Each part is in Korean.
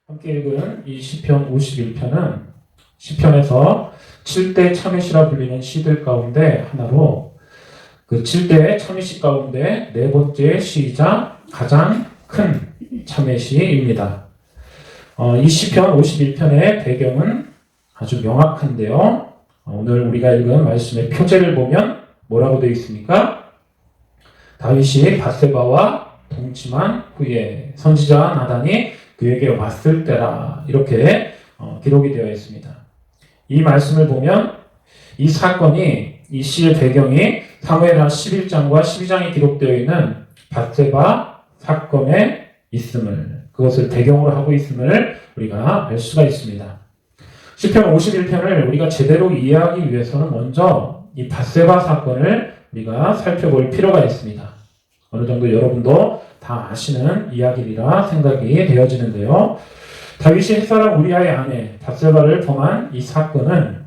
함께 읽은 이 시편 51편은 시편에서 7대 참회시라 불리는 시들 가운데 하나로 그 7대 참회시 가운데 네 번째 시이자 가장 큰 참회시입니다. 이 시편 51편의 배경은 아주 명확한데요. 오늘 우리가 읽은 말씀의 표제를 보면 뭐라고 되어 있습니까? 다윗이 밧세바와 동침한 후에 선지자 나단이 그에게 왔을 때라 이렇게 기록이 되어 있습니다. 이 말씀을 보면 이 사건이 이 시의 배경이 사무엘하 11장과 12장에 기록되어 있는 밧세바 사건에 있음을 그것을 배경으로 하고 있음을 우리가 알 수가 있습니다. 시편 51편을 우리가 제대로 이해하기 위해서는 먼저 이 밧세바 사건을 우리가 살펴볼 필요가 있습니다. 어느 정도 여러분도 다 아시는 이야기라 생각이 되어지는데요. 다윗이 햇사람 우리아의 아내 밧세바를 범한 이 사건은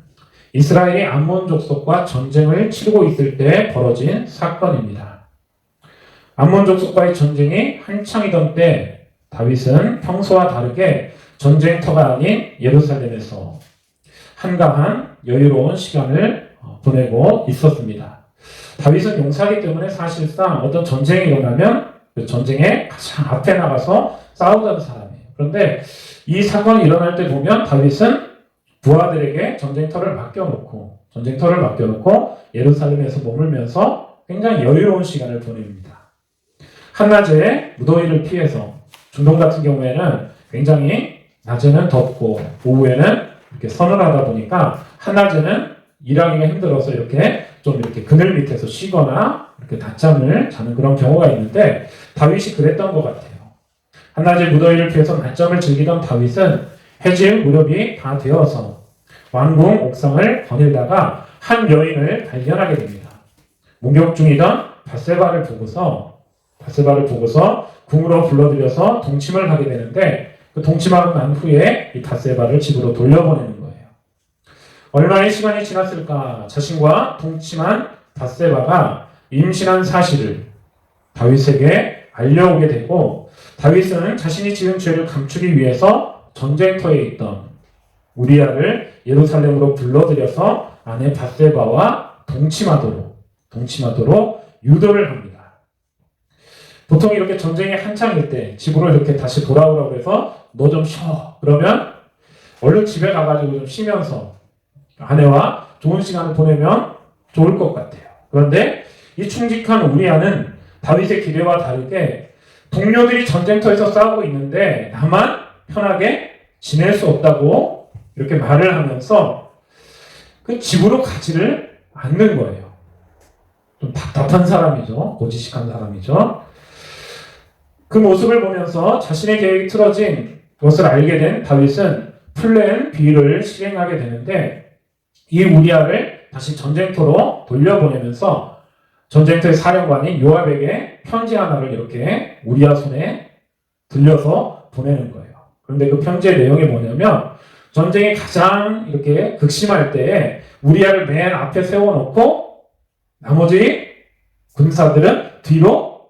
이스라엘이 암몬 족속과 전쟁을 치르고 있을 때 벌어진 사건입니다. 암몬 족속과의 전쟁이 한창이던 때 다윗은 평소와 다르게 전쟁터가 아닌 예루살렘에서 한가한 여유로운 시간을 보내고 있었습니다. 다윗은 용사이기 때문에 사실상 어떤 전쟁이 일어나면 그 전쟁에 가장 앞에 나가서 싸우던 사람이에요. 그런데 이 사건이 일어날 때 보면 다윗은 부하들에게 전쟁터를 맡겨놓고 예루살렘에서 머물면서 굉장히 여유로운 시간을 보냅니다. 한낮에 무더위를 피해서 중동 같은 경우에는 굉장히 낮에는 덥고 오후에는 이렇게 서늘하다 보니까 한낮에는 일하기가 힘들어서 이렇게 그늘 밑에서 쉬거나 이렇게 낮잠을 자는 그런 경우가 있는데 다윗이 그랬던 것 같아요. 한낮에 무더위를 피해서 낮잠을 즐기던 다윗은 해질 무렵이 다 되어서 왕궁 옥상을 거닐다가 한 여인을 발견하게 됩니다. 목욕 중이던 밧세바를 보고서 궁으로 불러들여서 동침을 하게 되는데 그 동침하고 난 후에 이 밧세바를 집으로 돌려보내는 거예요. 얼마의 시간이 지났을까? 자신과 동침한 밧세바가 임신한 사실을 다윗에게 알려오게 되고 다윗은 자신이 지은 죄를 감추기 위해서 전쟁터에 있던 우리아를 예루살렘으로 불러들여서 아내 밧세바와 동침하도록 유도를 합니다. 보통 이렇게 전쟁이 한창일 때 집으로 이렇게 다시 돌아오라고 해서 너 좀 쉬어. 그러면 얼른 집에 가가지고 좀 쉬면서 아내와 좋은 시간을 보내면 좋을 것 같아요. 그런데 이 충직한 우리아는 다윗의 기대와 다르게 동료들이 전쟁터에서 싸우고 있는데 나만 편하게 지낼 수 없다고 이렇게 말을 하면서 그 집으로 가지를 않는 거예요. 좀 답답한 사람이죠. 고지식한 사람이죠. 그 모습을 보면서 자신의 계획이 틀어진 것을 알게 된 다윗은 플랜 B를 실행하게 되는데 이 우리아를 다시 전쟁터로 돌려보내면서 전쟁터의 사령관인 요압에게 편지 하나를 이렇게 우리아 손에 들려서 보내는 거예요. 그런데 그 편지의 내용이 뭐냐면 전쟁이 가장 이렇게 극심할 때에 우리아를 맨 앞에 세워놓고 나머지 군사들은 뒤로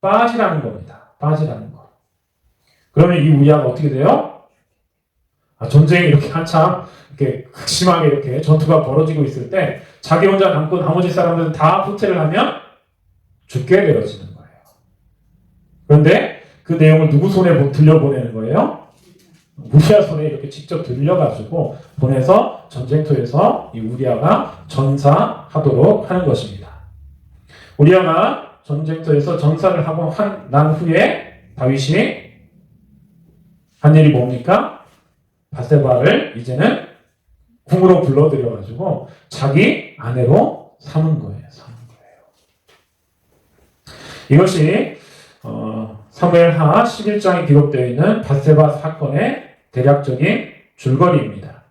빠지라는 겁니다. 빠지라는 거. 그러면 이 우리아가 어떻게 돼요? 전쟁이 이렇게 한참 이렇게 극심하게 이렇게 전투가 벌어지고 있을 때 자기 혼자 남고 나머지 사람들은 다 후퇴를 하면 죽게 되어지는 거예요. 그런데 그 내용을 누구 손에 들려보내는 거예요? 우리아 손에 이렇게 직접 들려가지고 보내서 전쟁터에서 이 우리아가 전사하도록 하는 것입니다. 우리아가 전쟁터에서 전사를 하고 난 후에 다윗이 한 일이 뭡니까? 밧세바를 이제는 궁으로 불러들여가지고 자기 아내로 삼은 거예요. 이것이 사무엘하 11장에 기록되어 있는 밧세바 사건의 대략적인 줄거리입니다.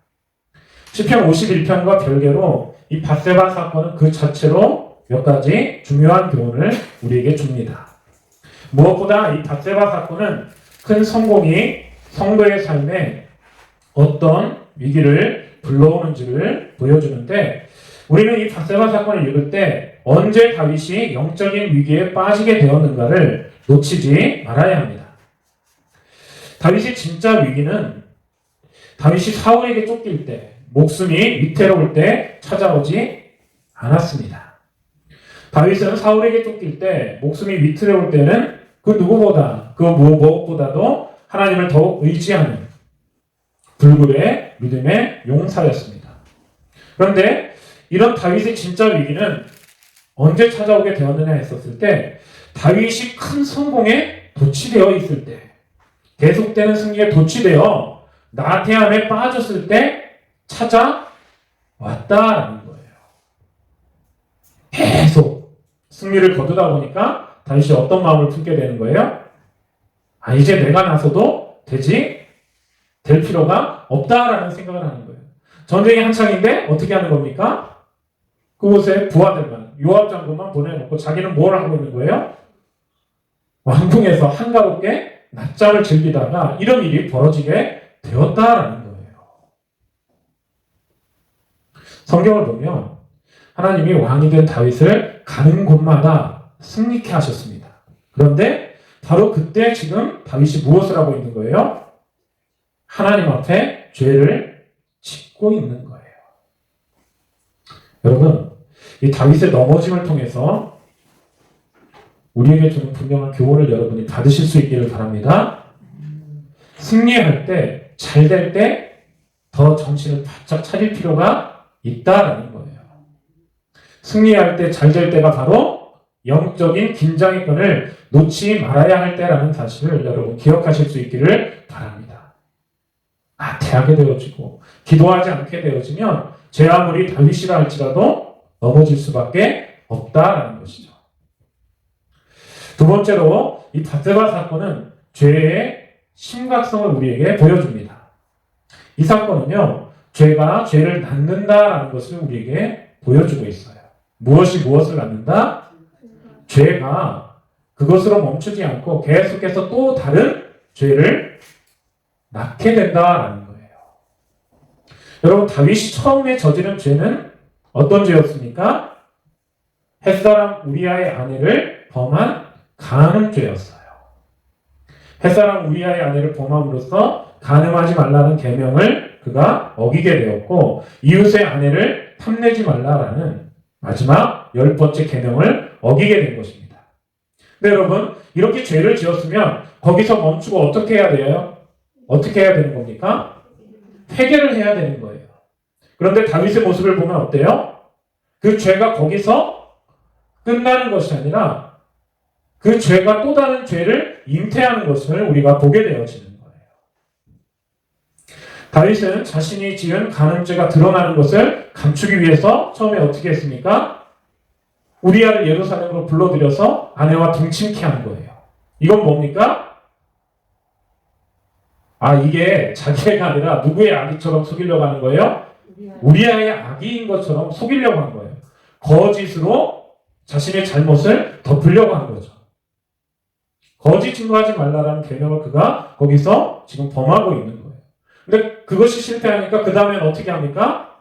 시편 51편과 별개로 이 밧세바 사건은 그 자체로 몇 가지 중요한 교훈을 우리에게 줍니다. 무엇보다 이 밧세바 사건은 큰 성공이 성도의 삶에 어떤 위기를 불러오는지를 보여주는데 우리는 이 밧세바 사건을 읽을 때 언제 다윗이 영적인 위기에 빠지게 되었는가를 놓치지 말아야 합니다. 다윗의 진짜 위기는 다윗이 사울에게 쫓길 때, 목숨이 위태로울 때 찾아오지 않았습니다. 다윗은 사울에게 쫓길 때, 목숨이 위태로울 때는 그 누구보다, 그 무엇보다도 하나님을 더욱 의지하는 불굴의 믿음의 용사였습니다. 그런데 이런 다윗의 진짜 위기는 언제 찾아오게 되었느냐 했었을 때, 다윗이 큰 성공에 도취되어 있을 때, 계속되는 승리에 도취되어 나태함에 빠졌을 때 찾아왔다라는 거예요. 계속 승리를 거두다 보니까 다윗이 어떤 마음을 품게 되는 거예요? 아, 이제 내가 나서도 될 필요가 없다라는 생각을 하는 거예요. 전쟁이 한창인데 어떻게 하는 겁니까? 그곳에 부하들만, 요압 장군만 보내놓고 자기는 뭘 하고 있는 거예요? 왕궁에서 한가롭게 낮잠을 즐기다가 이런 일이 벌어지게 되었다라는 거예요. 성경을 보면 하나님이 왕이 된 다윗을 가는 곳마다 승리케 하셨습니다. 그런데 바로 그때 지금 다윗이 무엇을 하고 있는 거예요? 하나님 앞에 죄를 짓고 있는 거예요. 여러분, 이 다윗의 넘어짐을 통해서 우리에게 주는 분명한 교훈을 여러분이 받으실 수 있기를 바랍니다. 승리할 때, 잘 될 때 더 정신을 바짝 차릴 필요가 있다라는 거예요. 승리할 때, 잘 될 때가 바로 영적인 긴장의 끈을 놓지 말아야 할 때라는 사실을 여러분 기억하실 수 있기를 바랍니다. 나태하게 되어지고 기도하지 않게 되어지면 제 아무리 다윗이라 할지라도 넘어질 수밖에 없다라는 것이죠. 두 번째로 이 바세바 사건은 죄의 심각성을 우리에게 보여줍니다. 이 사건은요, 죄가 죄를 낳는다라는 것을 우리에게 보여주고 있어요. 무엇이 무엇을 낳는다? 죄가 그것으로 멈추지 않고 계속해서 또 다른 죄를 낳게 된다라는 거예요. 여러분, 다윗이 처음에 저지른 죄는 어떤 죄였습니까? 햇사람 우리아의 아내를 범한 간음죄였어요. 햇사람 우리아의 아내를 범함으로써 간음하지 말라는 계명을 그가 어기게 되었고, 이웃의 아내를 탐내지 말라라는 마지막 10번째 계명을 어기게 된 것입니다. 근데 여러분, 이렇게 죄를 지었으면 거기서 멈추고 어떻게 해야 돼요? 어떻게 해야 되는 겁니까? 회개를 해야 되는 거예요. 그런데 다윗의 모습을 보면 어때요? 그 죄가 거기서 끝나는 것이 아니라 그 죄가 또 다른 죄를 잉태하는 것을 우리가 보게 되어지는 거예요. 다윗은 자신이 지은 간음죄가 드러나는 것을 감추기 위해서 처음에 어떻게 했습니까? 우리아를 예루살렘으로 불러들여서 아내와 동침케 한 거예요. 이건 뭡니까? 이게 자기가 아니라 누구의 아기처럼 속이려고 하는 거예요? 우리아의 아기인 것처럼 속이려고 한 거예요. 거짓으로 자신의 잘못을 덮으려고 한 거죠. 거짓 증거하지 말라라는 계명을 그가 거기서 지금 범하고 있는 거예요. 근데 그것이 실패하니까 그 다음엔 어떻게 합니까?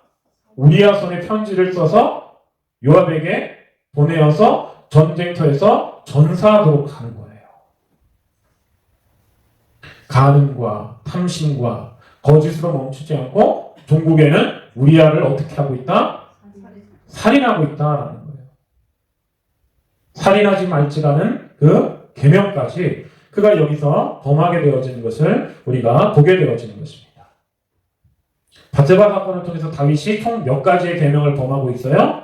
우리아 손에 편지를 써서 요압에게 보내어서 전쟁터에서 전사하도록 하는 거예요. 간음과 탐심과 거짓으로 멈추지 않고 종국에는 우리아를 어떻게 하고 있다? 살인하고 있다라는 거예요. 살인하지 말지라는 그 계명까지 그가 여기서 범하게 되어지는 것을 우리가 보게 되어지는 것입니다. 바세바 사건을 통해서 다윗이 총 몇 가지의 계명을 범하고 있어요?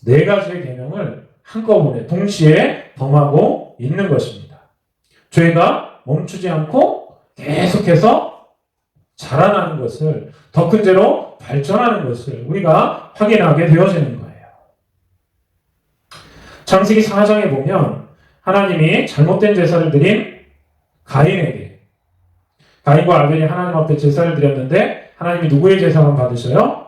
4가지의 계명을 한꺼번에 동시에 범하고 있는 것입니다. 죄가 멈추지 않고 계속해서 자라나는 것을, 더 큰 죄로 발전하는 것을 우리가 확인하게 되어지는 거예요. 창세기 4장에 보면 하나님이 잘못된 제사를 드린 가인에게, 가인과 아벨이 하나님 앞에 제사를 드렸는데 하나님이 누구의 제사만 받으셔요?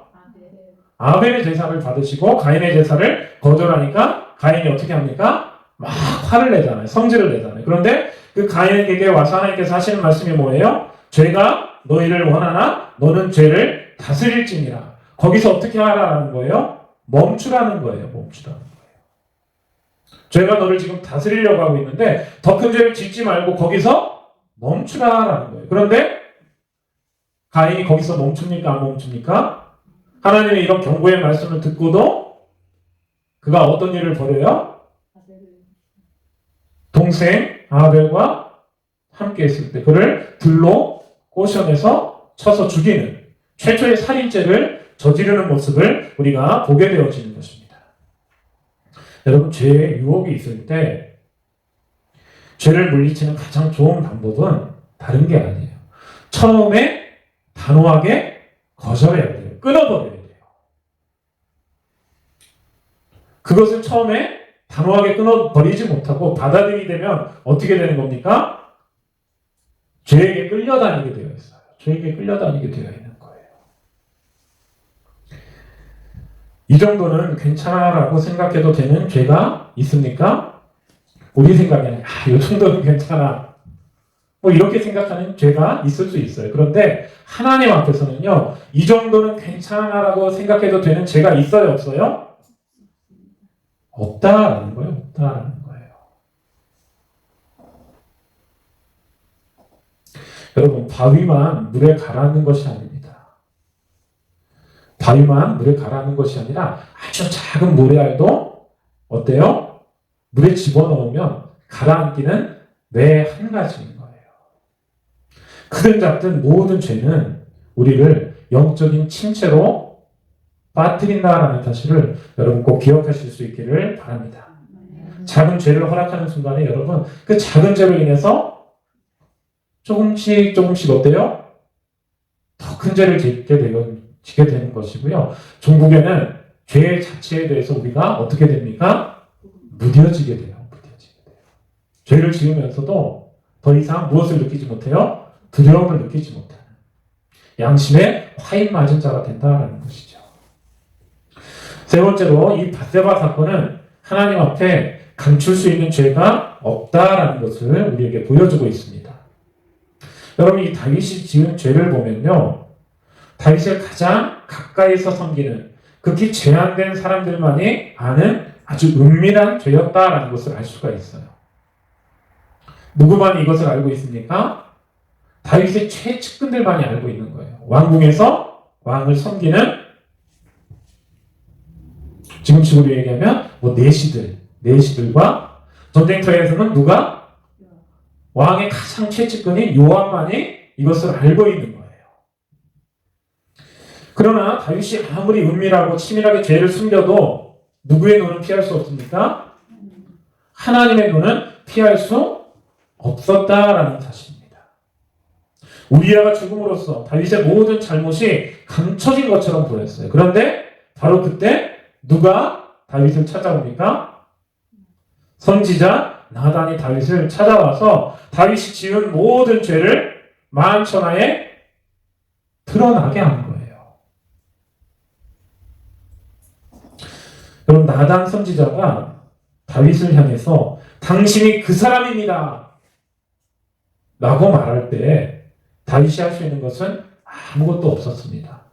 아벨의 제사를 받으시고 가인의 제사를 거절하니까 가인이 어떻게 합니까? 막 화를 내잖아요. 성질을 내잖아요. 그런데 그 가인에게 와서 하나님께서 하시는 말씀이 뭐예요? 죄가 너희를 원하나 너는 죄를 다스릴지니라. 거기서 어떻게 하라는 거예요? 멈추라는 거예요. 멈추라는 거예요. 죄가 너를 지금 다스리려고 하고 있는데 더 큰 죄를 짓지 말고 거기서 멈추라라는 거예요. 그런데 가인이 거기서 멈춥니까? 안 멈춥니까? 하나님의 이런 경고의 말씀을 듣고도 그가 어떤 일을 벌여요? 동생 아벨과 함께 했을 때 그를 들로 꼬셔내서 쳐서 죽이는 최초의 살인죄를 저지르는 모습을 우리가 보게 되어지는 것입니다. 여러분, 죄의 유혹이 있을 때 죄를 물리치는 가장 좋은 방법은 다른 게 아니에요. 처음에 단호하게 거절해야 돼요. 끊어버려야 돼요. 그것을 처음에 단호하게 끊어버리지 못하고 받아들이게 되면 어떻게 되는 겁니까? 죄에게 끌려다니게 되어 있어요. 죄에게 끌려다니게 되어 있는 거예요. 이 정도는 괜찮아라고 생각해도 되는 죄가 있습니까? 우리 생각에는 이 정도는 괜찮아. 뭐 이렇게 생각하는 죄가 있을 수 있어요. 그런데 하나님 앞에서는요, 이 정도는 괜찮아라고 생각해도 되는 죄가 있어요, 없어요? 없다라는 거예요. 없다라는 거예요. 여러분, 바위만 물에 가라앉는 것이 아닙니다. 바위만 물에 가라앉는 것이 아니라 아주 작은 모래알도 어때요? 물에 집어넣으면 가라앉기는 매 한 가지인 거예요. 크든 작든 모든 죄는 우리를 영적인 침체로 빠뜨린다라는 사실을 여러분 꼭 기억하실 수 있기를 바랍니다. 작은 죄를 허락하는 순간에 여러분 그 작은 죄로 인해서 조금씩 어때요? 더 큰 죄를 지게 되는 것이고요. 종국에는 죄 자체에 대해서 우리가 어떻게 됩니까? 무뎌지게 돼요. 죄를 지으면서도 더 이상 무엇을 느끼지 못해요? 두려움을 느끼지 못하는 양심에 화인 맞은 자가 된다는 것이죠. 세 번째로 이 밧세바 사건은 하나님 앞에 감출 수 있는 죄가 없다라는 것을 우리에게 보여주고 있습니다. 여러분, 이 다윗이 지은 죄를 보면요, 다윗을 가장 가까이서 섬기는 극히 제한된 사람들만이 아는 아주 은밀한 죄였다라는 것을 알 수가 있어요. 누구만이 이것을 알고 있습니까? 다윗의 최측근들만이 알고 있는 거예요. 왕궁에서 왕을 섬기는, 지금식으로 얘기하면 내시들과 전쟁터에서는 누가? 왕의 가장 최측근인 요압만이 이것을 알고 있는 거예요. 그러나 다윗이 아무리 은밀하고 치밀하게 죄를 숨겨도 누구의 눈은 피할 수 없습니까? 하나님의 눈은 피할 수 없었다라는 사실입니다. 우리아가 죽음으로써 다윗의 모든 잘못이 감춰진 것처럼 보였어요. 그런데 바로 그때 누가 다윗을 찾아옵니까? 선지자 나단이 다윗을 찾아와서 다윗이 지은 모든 죄를 만천하에 드러나게 한 거예요. 여러분, 나단 선지자가 다윗을 향해서 당신이 그 사람입니다 라고 말할 때 다윗이 할 수 있는 것은 아무것도 없었습니다.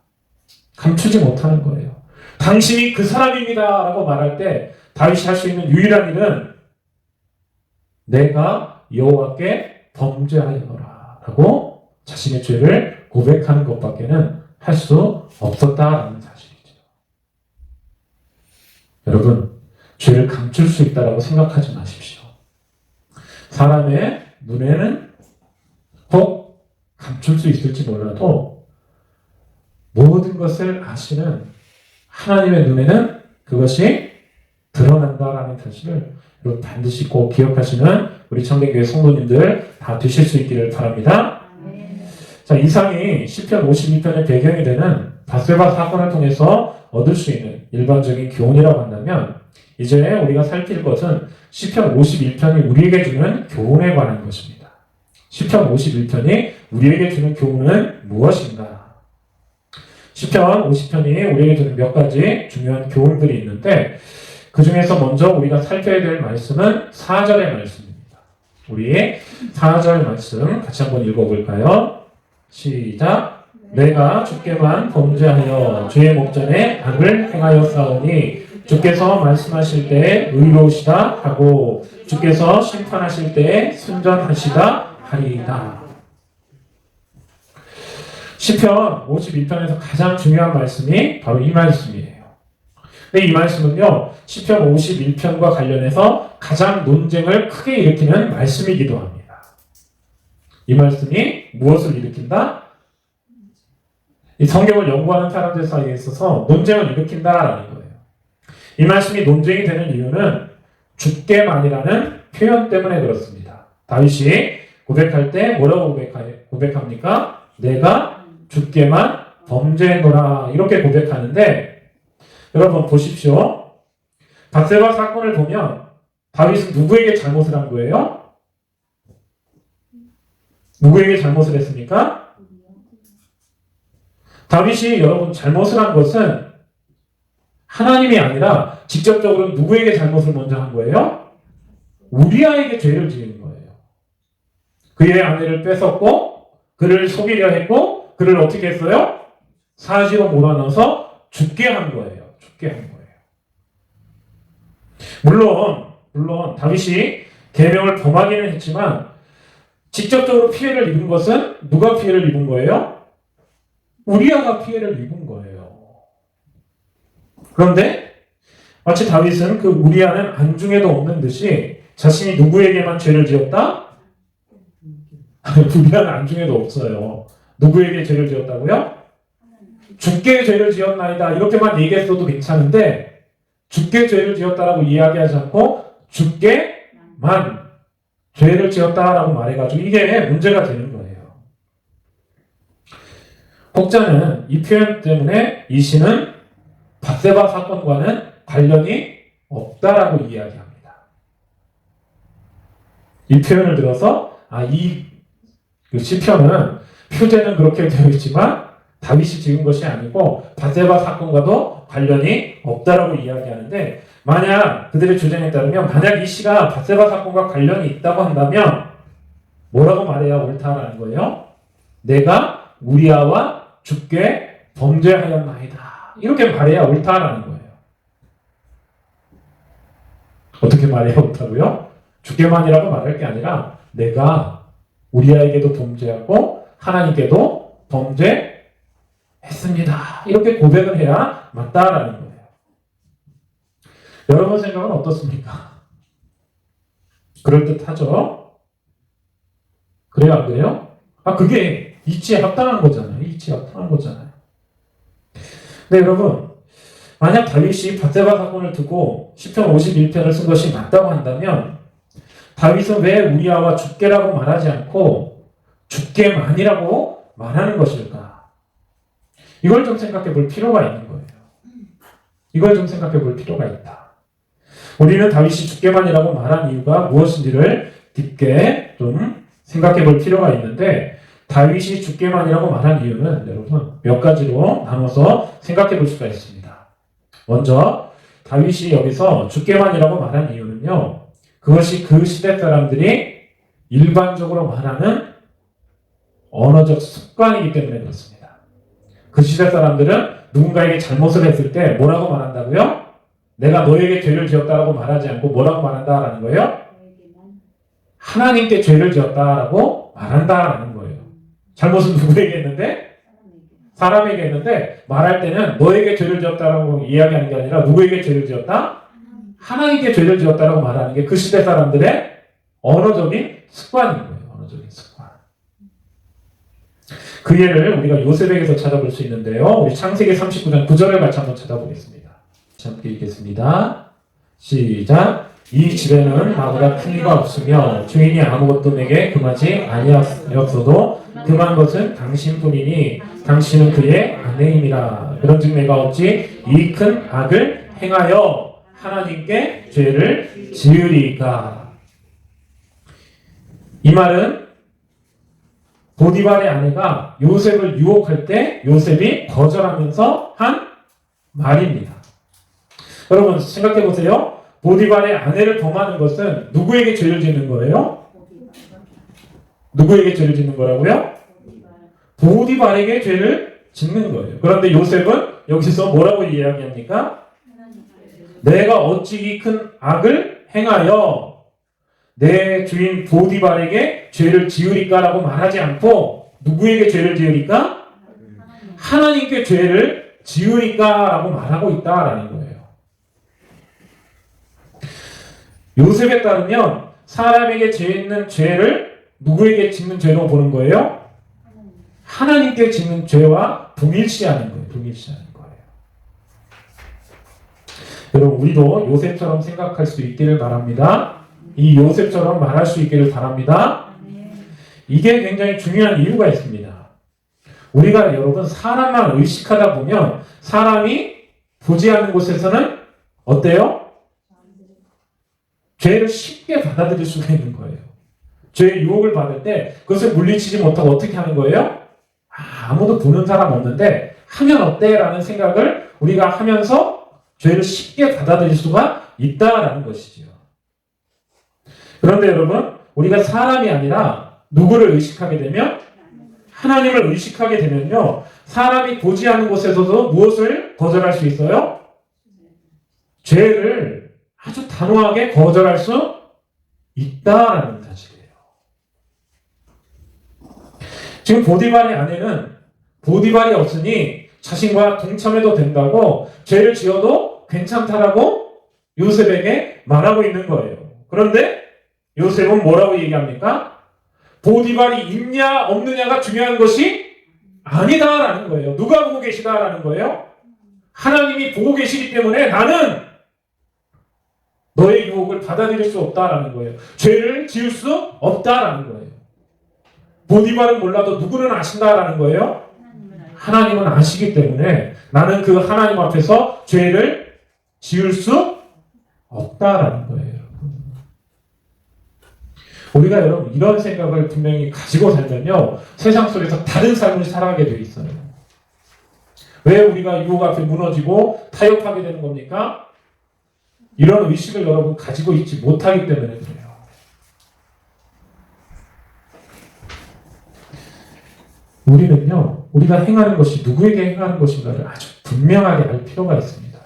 감추지 못하는 거예요. 당신이 그 사람입니다 라고 말할 때 다윗이 할 수 있는 유일한 일은 내가 여호와께 범죄하였노라 라고 자신의 죄를 고백하는 것밖에는 할 수 없었다라는 사실이죠. 여러분, 죄를 감출 수 있다라고 생각하지 마십시오. 사람의 눈에는 꼭 감출 수 있을지 몰라도 모든 것을 아시는 하나님의 눈에는 그것이 드러난다라는 사실을 여러분 반드시 꼭 기억하시는 우리 청계교회 성도님들 다 되실 수 있기를 바랍니다. 자, 이상이 시편 52편의 배경이 되는 밧세바 사건을 통해서 얻을 수 있는 일반적인 교훈이라고 한다면, 이제 우리가 살필 것은 시편 51편이 우리에게 주는 교훈에 관한 것입니다. 시편 51편이 우리에게 주는 교훈은 무엇인가? 시편 50편이 우리에게 주는 몇 가지 중요한 교훈들이 있는데, 그 중에서 먼저 우리가 살펴야 될 말씀은 4절의 말씀입니다. 우리 4절 말씀 같이 한번 읽어볼까요? 시작. 내가 주께만 범죄하여 주의 목전에 악을 행하였사오니 주께서 말씀하실 때 의로우시다 하고 주께서 심판하실 때 순전하시다 하리이다. 시편 52편에서 가장 중요한 말씀이 바로 이 말씀이에요. 근데 이 말씀은요, 시편 51편과 관련해서 가장 논쟁을 크게 일으키는 말씀이기도 합니다. 이 말씀이 무엇을 일으킨다? 이 성경을 연구하는 사람들 사이에 있어서 논쟁을 일으킨다라는 거예요. 이 말씀이 논쟁이 되는 이유는 주께만이라는 표현 때문에 그렇습니다. 다윗이 고백할 때 뭐라고 고백합니까? 내가 주께만 범죄했노라, 이렇게 고백하는데, 여러분 보십시오. 밧세바 사건을 보면 다윗은 누구에게 잘못을 한 거예요? 누구에게 잘못을 했습니까? 다윗이 여러분 잘못을 한 것은 하나님이 아니라 직접적으로 누구에게 잘못을 먼저 한 거예요? 우리아에게 죄를 지은 거예요. 그의 아내를 뺏었고 그를 속이려 했고 그를 어떻게 했어요? 사지로 몰아넣어서 죽게 한 거예요. 죽게 한 거예요. 물론 다윗이 계명을 범하기는 했지만 직접적으로 피해를 입은 것은 누가 피해를 입은 거예요? 우리아가 피해를 입은 거예요. 그런데 마치 다윗은 그 우리아는 안중에도 없는 듯이 자신이 누구에게만 죄를 지었다? 우리아는 안중에도 없어요. 누구에게 죄를 지었다고요? 주께 죄를 지었나이다, 이렇게만 얘기했어도 괜찮은데 주께 죄를 지었다라고 이야기하지 않고 주께만 죄를 지었다라고 말해가지고 이게 문제가 되는 거예요. 혹자는 이 표현 때문에 이 시는 밧세바 사건과는 관련이 없다라고 이야기합니다. 이 표현을 들어서 이 시편은 표제는 그렇게 되어 있지만 다윗이 지은 것이 아니고 밧세바 사건과도 관련이 없다라고 이야기하는데, 만약 그들의 주장에 따르면 만약 이 시가 밧세바 사건과 관련이 있다고 한다면 뭐라고 말해야 옳다라는 거예요? 내가 우리아와 주께 범죄하였나이다, 이렇게 말해야 옳다라는 거예요. 어떻게 말해야 옳다고요? 주께만이라고 말할 게 아니라 내가 우리아에게도 범죄하고 하나님께도 범죄했습니다, 이렇게 고백을 해야 맞다라는 거예요. 여러분 생각은 어떻습니까? 그럴듯하죠? 그래요, 안 그래요? 그게 이치에 합당한 거잖아요. 이치에 합당한 거잖아요. 근데 여러분, 만약 다윗이 밧세바 사건을 두고 시편 51편을 쓴 것이 맞다고 한다면 다윗은 왜 우리아와 주께라고 말하지 않고 주께만이라고 말하는 것일까? 이걸 좀 생각해 볼 필요가 있는 거예요. 이걸 좀 생각해 볼 필요가 있다. 우리는 다윗이 주께만이라고 말한 이유가 무엇인지를 깊게 좀 생각해 볼 필요가 있는데, 다윗이 주께만이라고 말한 이유는 여러분 몇 가지로 나눠서 생각해 볼 수가 있습니다. 먼저 다윗이 여기서 주께만이라고 말한 이유는요, 그것이 그 시대 사람들이 일반적으로 말하는 언어적 습관이기 때문에 그렇습니다. 그 시대 사람들은 누군가에게 잘못을 했을 때 뭐라고 말한다고요? 내가 너에게 죄를 지었다라고 말하지 않고 뭐라고 말한다라는 거예요? 하나님께 죄를 지었다라고 말한다라는 거예요. 잘못은 누구에게 했는데? 사람에게 했는데 말할 때는 너에게 죄를 지었다라고 이야기하는 게 아니라 누구에게 죄를 지었다? 하나님께 죄를 지었다라고 말하는 게 그 시대 사람들의 언어적인 습관인 거예요. 언어적인 습관. 그 예를 우리가 요셉에게서 찾아볼 수 있는데요. 우리 창세기 39장 9절을 같이 한번 찾아보겠습니다. 함께 읽겠습니다. 시작. 이 집에는 나보다 큰 이가 없으며 주인이 아무것도 내게 금하지 아니하였어도 금한 것은 당신뿐이니 당신은 그의 아내임이라. 그런즉 내가 어찌 이 큰 악을 행하여 하나님께 죄를 지으리까. 이 말은 보디발의 아내가 요셉을 유혹할 때 요셉이 거절하면서 한 말입니다. 여러분 생각해 보세요. 보디발의 아내를 범하는 것은 누구에게 죄를 짓는 거예요? 누구에게 죄를 짓는 거라고요? 보디발에게 죄를 짓는 거예요. 그런데 요셉은 여기서 뭐라고 이야기합니까? 내가 어찌 이 큰 악을 행하여 내 주인 보디발에게 죄를 지으리까라고 말하지 않고 누구에게 죄를 지으리까? 하나님께 죄를 지으리까라고 말하고 있다라는 거예요. 요셉에 따르면 사람에게 죄 있는 죄를 누구에게 짓는 죄로 보는 거예요? 하나님께 짓는 죄와 동일시하는 거예요. 동일시하는 거예요. 여러분, 우리도 요셉처럼 생각할 수 있기를 바랍니다. 이 요셉처럼 말할 수 있기를 바랍니다. 이게 굉장히 중요한 이유가 있습니다. 우리가 여러분 사람만 의식하다 보면 사람이 보지 않는 곳에서는 어때요? 죄를 쉽게 받아들일 수가 있는 거예요. 죄의 유혹을 받을 때 그것을 물리치지 못하고 어떻게 하는 거예요? 아무도 보는 사람 없는데 하면 어때? 라는 생각을 우리가 하면서 죄를 쉽게 받아들일 수가 있다라는 것이지요. 그런데 여러분, 우리가 사람이 아니라 누구를 의식하게 되면? 하나님을 의식하게 되면요, 사람이 보지 않는 곳에서도 무엇을 거절할 수 있어요? 죄를 아주 단호하게 거절할 수 있다라는 사실이에요. 지금 보디발의 아내는 보디발이 없으니 자신과 동참해도 된다고 죄를 지어도 괜찮다라고 요셉에게 말하고 있는 거예요. 그런데 요셉은 뭐라고 얘기합니까? 보디발이 있냐 없느냐가 중요한 것이 아니다라는 거예요. 누가 보고 계시다라는 거예요? 하나님이 보고 계시기 때문에 나는 너의 유혹을 받아들일 수 없다라는 거예요. 죄를 지을 수 없다라는 거예요. 보디발은 몰라도 누구는 아신다라는 거예요? 하나님은 아시기 때문에 나는 그 하나님 앞에서 죄를 지을 수 없다라는 거예요. 우리가 여러분 이런 생각을 분명히 가지고 살면요, 세상 속에서 다른 삶을 살아가게 되어 있어요. 왜 우리가 유혹 앞에 무너지고 타협하게 되는 겁니까? 이런 의식을 여러분 가지고 있지 못하기 때문에 그래요. 우리는요, 우리가 행하는 것이 누구에게 행하는 것인가를 아주 분명하게 알 필요가 있습니다.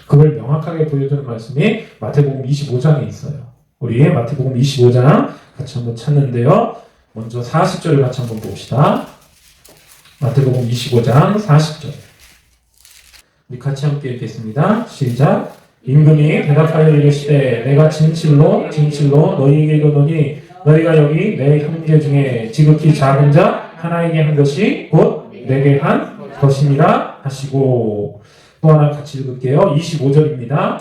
그걸 명확하게 보여주는 말씀이 마태복음 25장에 있어요. 우리 마태복음 25장 같이 한번 찾는데요. 먼저 40절을 같이 한번 봅시다. 마태복음 25장 40절. 우리 같이 함께 읽겠습니다. 시작. 임금이 대답하여 이르시되 내가 진실로 진실로 너희에게 이르노니 너희가 여기 내 형제 중에 지극히 작은 자 하나에게 한 것이 곧 내게 한 것이니라 하시고, 또 하나 같이 읽을게요. 25절입니다.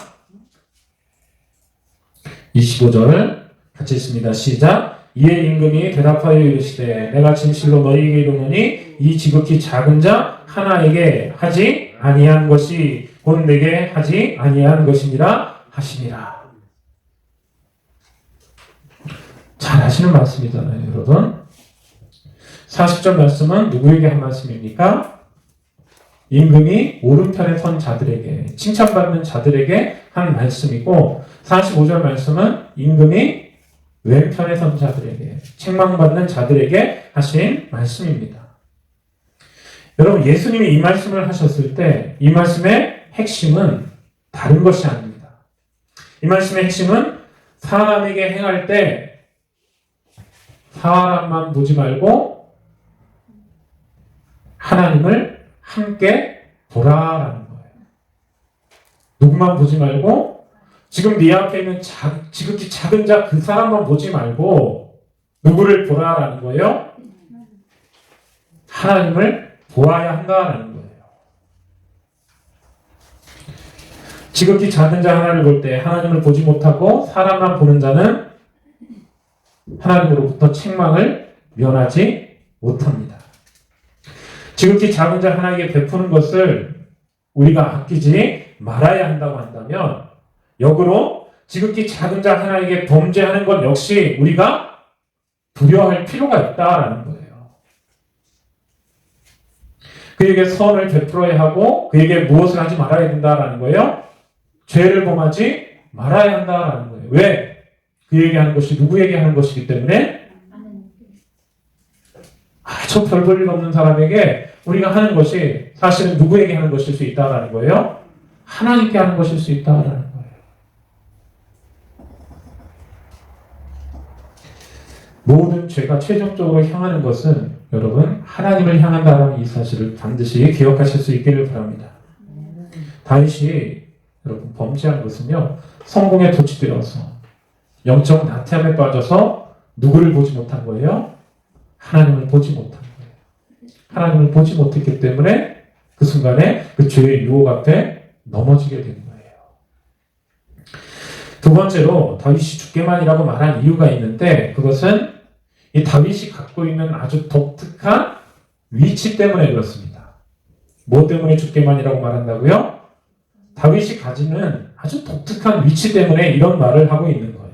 25절 같이 읽습니다. 시작. 이에 임금이 대답하여 이르시되 내가 진실로 너희에게 이르노니 이 지극히 작은 자 하나에게 하지 아니한 것이 곧 내게 하지 아니한 것이니라 하시니라. 잘 아시는 말씀이잖아요, 여러분. 40절 말씀은 누구에게 한 말씀입니까? 임금이 오른편에 선 자들에게, 칭찬받는 자들에게 한 말씀이고, 45절 말씀은 임금이 왼편에 선 자들에게, 책망받는 자들에게 하신 말씀입니다. 여러분, 예수님이 이 말씀을 하셨을 때 이 말씀의 핵심은 다른 것이 아닙니다. 이 말씀의 핵심은 사람에게 행할 때 사람만 보지 말고 하나님을 함께 보라라는 거예요. 누구만 보지 말고 지금 네 앞에 있는 지극히 작은 자 그 사람만 보지 말고 누구를 보라라는 거예요? 하나님을 보아야 한다라는 거예요. 지극히 작은 자 하나를 볼 때 하나님을 보지 못하고 사람만 보는 자는 하나님으로부터 책망을 면하지 못합니다. 지극히 작은 자 하나에게 베푸는 것을 우리가 아끼지 말아야 한다고 한다면, 역으로 지극히 작은 자 하나에게 범죄하는 것 역시 우리가 두려워할 필요가 있다라는 거예요. 그에게 선을 베풀어야 하고 그에게 무엇을 하지 말아야 된다라는 거예요? 죄를 범하지 말아야 한다라는 거예요. 왜? 그에게 하는 것이 누구에게 하는 것이기 때문에 아주 별 볼 일 없는 사람에게 우리가 하는 것이 사실은 누구에게 하는 것일 수 있다라는 거예요? 하나님께 하는 것일 수 있다라는 거예요. 모든 죄가 최종적으로 향하는 것은 여러분 하나님을 향한다라는 이 사실을 반드시 기억하실 수 있기를 바랍니다. 다윗이 여러분 범죄한 것은요, 성공에 도취되어서 영적 나태함에 빠져서 누구를 보지 못한 거예요? 하나님을 보지 못한 거예요. 하나님을 보지 못했기 때문에 그 순간에 그 죄의 유혹 앞에 넘어지게 된 거예요. 두 번째로 다윗이 죽게만이라고 말한 이유가 있는데, 그것은 이 다윗이 갖고 있는 아주 독특한 위치 때문에 그렇습니다. 뭐 때문에 죽게만이라고 말한다고요? 다윗이 가지는 아주 독특한 위치 때문에 이런 말을 하고 있는 거예요.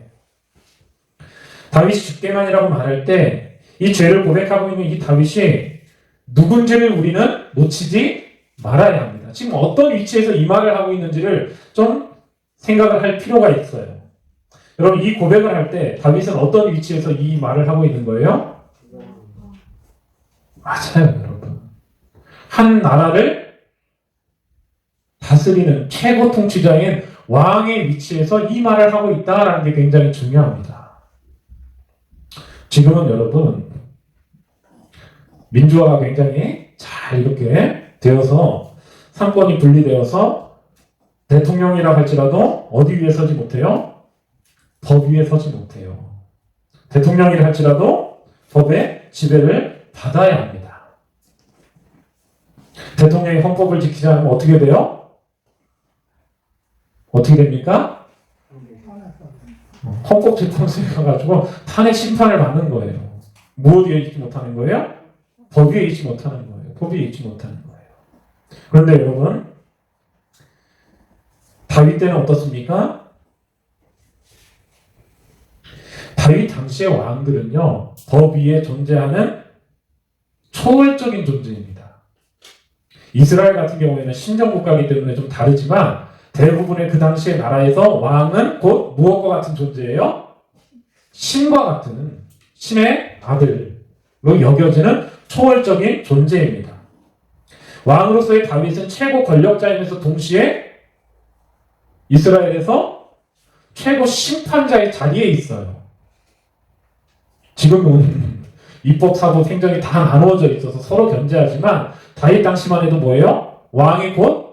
다윗이 죽게만이라고 말할 때 이 죄를 고백하고 있는 이 다윗이 누군지를 우리는 놓치지 말아야 합니다. 지금 어떤 위치에서 이 말을 하고 있는지를 좀 생각을 할 필요가 있어요. 여러분, 이 고백을 할 때 다윗은 어떤 위치에서 이 말을 하고 있는 거예요? 맞아요, 여러분. 한 나라를 다스리는 최고 통치자인 왕의 위치에서 이 말을 하고 있다는 게 굉장히 중요합니다. 지금은 여러분, 민주화가 굉장히 잘 이렇게 되어서 상권이 분리되어서 대통령이라 할지라도 어디 위에 서지 못해요? 법 위에 서지 못해요. 대통령이라 할지라도 법의 지배를 받아야 합니다. 대통령이 헌법을 지키지 않으면 어떻게 돼요? 어떻게 됩니까? 헌법재판소에 가가지고 탄핵 심판을 받는 거예요. 무엇 위에 있지 못하는 거예요? 법 위에 있지 못하는 거예요. 법 위에 있지 못하는 거예요. 그런데 여러분, 다윗 때는 어떻습니까? 다윗 당시의 왕들은요, 법 위에 존재하는 초월적인 존재입니다. 이스라엘 같은 경우에는 신정국가이기 때문에 좀 다르지만 대부분의 그 당시의 나라에서 왕은 곧 무엇과 같은 존재예요? 신과 같은, 신의 아들로 여겨지는 초월적인 존재입니다. 왕으로서의 다윗은 최고 권력자이면서 동시에 이스라엘에서 최고 심판자의 자리에 있어요. 지금은 입법, 사법, 행정이 다 나누어져 있어서 서로 견제하지만 다윗 당시만 해도 뭐예요? 왕이 곧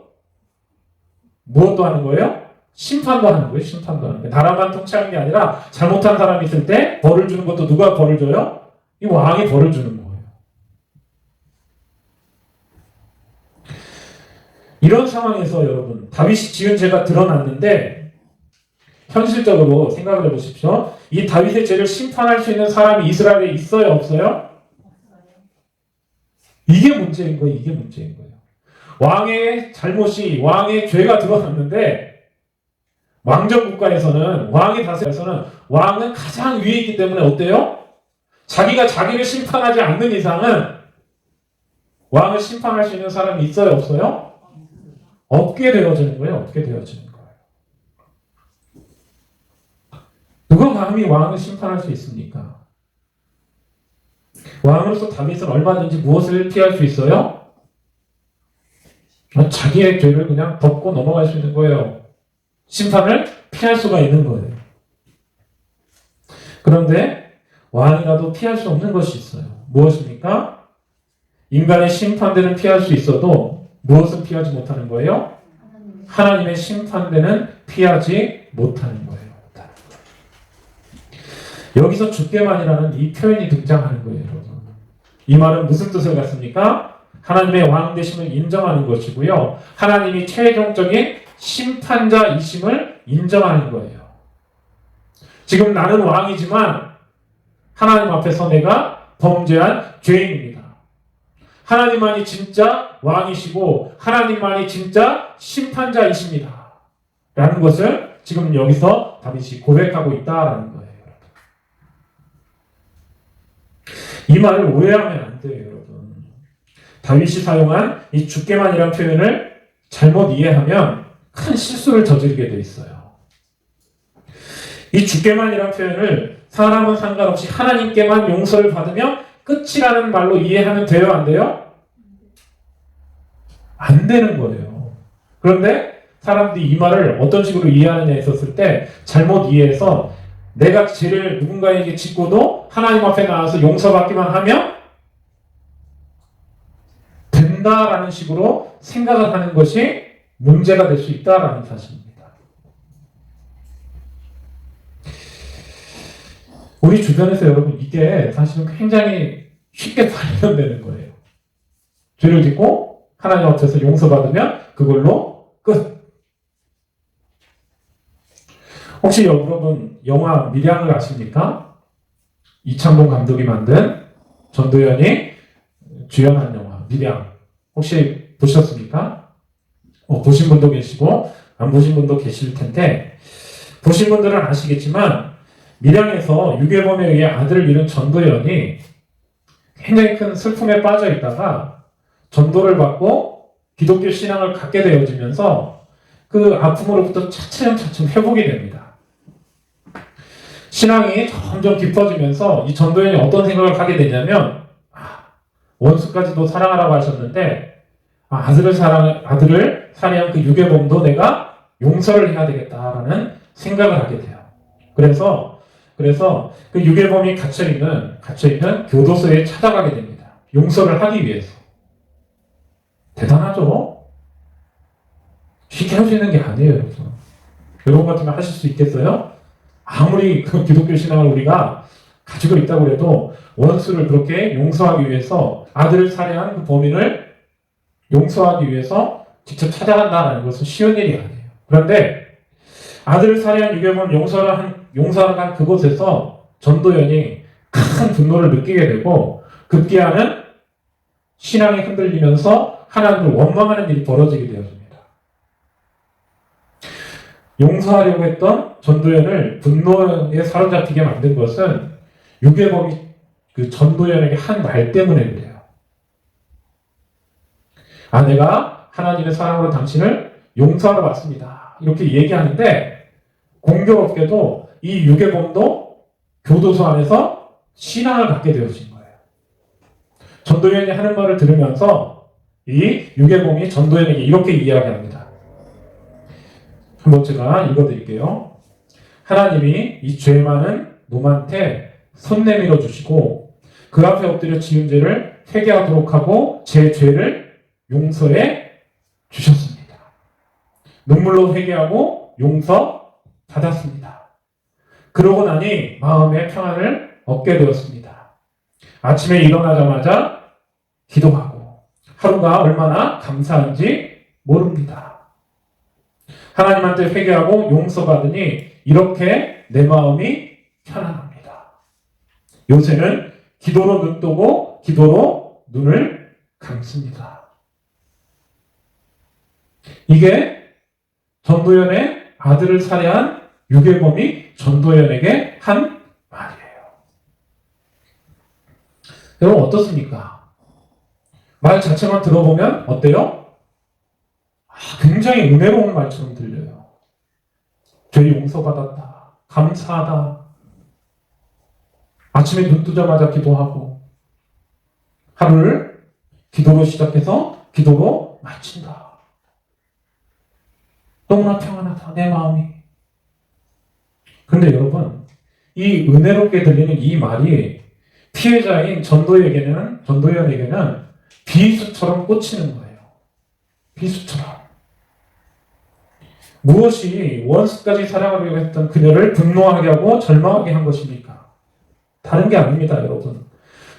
무엇도 하는 거예요? 심판도 하는 거예요. 심판도 하는 거예요. 나라만 통치하는 게 아니라 잘못한 사람이 있을 때 벌을 주는 것도 누가 벌을 줘요? 이 왕이 벌을 주는 거예요. 이런 상황에서 여러분, 다윗이 지은 죄가 드러났는데 현실적으로 생각을 해보십시오. 이 다윗의 죄를 심판할 수 있는 사람이 이스라엘에 있어요? 없어요? 이게 문제인 거예요. 이게 문제인 거예요. 왕의 잘못이, 왕의 죄가 드러났는데 왕정 국가에서는, 왕의 다스에서는 왕은 가장 위에 있기 때문에 어때요? 자기가 자기를 심판하지 않는 이상은 왕을 심판할 수 있는 사람이 있어요? 없어요? 없게 되어지는 거예요. 없게 되어지는 거예요. 누가 감히 왕을 심판할 수 있습니까? 왕으로서 다윗은 얼마든지 무엇을 피할 수 있어요? 자기의 죄를 그냥 덮고 넘어갈 수 있는 거예요. 심판을 피할 수가 있는 거예요. 그런데 왕이라도 피할 수 없는 것이 있어요. 무엇입니까? 인간의 심판대는 피할 수 있어도 무엇은 피하지 못하는 거예요? 하나님의 심판대는 피하지 못하는 거예요. 여기서 죽게만이라는 이 표현이 등장하는 거예요, 여러분. 이 말은 무슨 뜻을 갖습니까? 하나님의 왕 되심을 인정하는 것이고요. 하나님이 최종적인 심판자이심을 인정하는 거예요. 지금 나는 왕이지만 하나님 앞에서 내가 범죄한 죄인입니다. 하나님만이 진짜 왕이시고 하나님만이 진짜 심판자이십니다. 라는 것을 지금 여기서 다윗이 고백하고 있다라는 거예요. 이 말을 오해하면 안 돼요, 여러분. 다윗이 사용한 이 죽게만이라는 표현을 잘못 이해하면 큰 실수를 저지르게 돼 있어요. 이 죽게만이라는 표현을 사람은 상관없이 하나님께만 용서를 받으면 끝이라는 말로 이해하면 돼요, 안 돼요? 안 되는 거예요. 그런데 사람들이 이 말을 어떤 식으로 이해하느냐에 있었을 때 잘못 이해해서 내가 죄를 누군가에게 짓고도 하나님 앞에 나와서 용서받기만 하면 된다라는 식으로 생각을 하는 것이 문제가 될 수 있다라는 사실입니다. 우리 주변에서 여러분 이게 사실은 굉장히 쉽게 발견되는 거예요. 죄를 짓고 하나님 앞에서 용서받으면 그걸로 끝. 혹시 여러분 영화 밀양을 아십니까? 이창동 감독이 만든 전도연이 주연한 영화 밀양 혹시 보셨습니까? 보신 분도 계시고 안 보신 분도 계실 텐데 보신 분들은 아시겠지만 밀양에서 유괴범에 의해 아들을 잃은 전도연이 굉장히 큰 슬픔에 빠져 있다가 전도를 받고 기독교 신앙을 갖게 되어지면서 그 아픔으로부터 차츰차츰 회복이 됩니다. 신앙이 점점 깊어지면서 이 전도연이 어떤 생각을 하게 되냐면 원수까지도 사랑하라고 하셨는데 아들을 살해한 그 유괴범도 내가 용서를 해야 되겠다라는 생각을 하게 돼요. 그래서 그 유괴범이 갇혀있는 교도소에 찾아가게 됩니다. 용서를 하기 위해서. 대단하죠? 쉽게 할 수 있는 게 아니에요, 여러분. 여러분 같으면 하실 수 있겠어요? 아무리 그 기독교 신앙을 우리가 가지고 있다고 해도 원수를 그렇게 용서하기 위해서 아들을 살해한 그 범인을 용서하기 위해서 직접 찾아간다는 것은 쉬운 일이 아니에요. 그런데 아들을 살해한 유괴범 용서하러 간 그곳에서 전도연이 큰 분노를 느끼게 되고 급기야는 신앙이 흔들리면서 하나님을 원망하는 일이 벌어지게 되었습니다. 용서하려고 했던 전도연을 분노에 사로잡히게 만든 것은 유괴범이 그 전도연에게 한 말 때문에 그래요. 내가 하나님의 사랑으로 당신을 용서하러 왔습니다. 이렇게 얘기하는데 공교롭게도 이 유괴범도 교도소 안에서 신앙을 갖게 되어진 거예요. 전도연이 하는 말을 들으면서 이 유괴범이 전도연에게 이렇게 이야기합니다. 한번 제가 읽어드릴게요. 하나님이 이 죄 많은 놈한테 손 내밀어 주시고 그 앞에 엎드려 지은 죄를 회개하도록 하고 제 죄를 용서해 주셨습니다. 눈물로 회개하고 용서 받았습니다. 그러고 나니 마음의 평안을 얻게 되었습니다. 아침에 일어나자마자 기도하고 하루가 얼마나 감사한지 모릅니다. 하나님한테 회개하고 용서받으니 이렇게 내 마음이 편안합니다. 요새는 기도로 눈 뜨고 기도로 눈을 감습니다. 이게 전도연의 아들을 살해한 유괴범이 전도연에게 한 말이에요. 여러분 어떻습니까? 말 자체만 들어보면 어때요? 굉장히 은혜로운 말처럼 들려요. 죄 용서받았다. 감사하다. 아침에 눈 뜨자마자 기도하고 하루를 기도로 시작해서 기도로 마친다. 너무나 평안하다. 내 마음이. 그런데 여러분 이 은혜롭게 들리는 이 말이 피해자인 전도연에게는 비수처럼 꽂히는 거예요. 비수처럼. 무엇이 원수까지 사랑하려고 했던 그녀를 분노하게 하고 절망하게 한 것입니까? 다른 게 아닙니다, 여러분.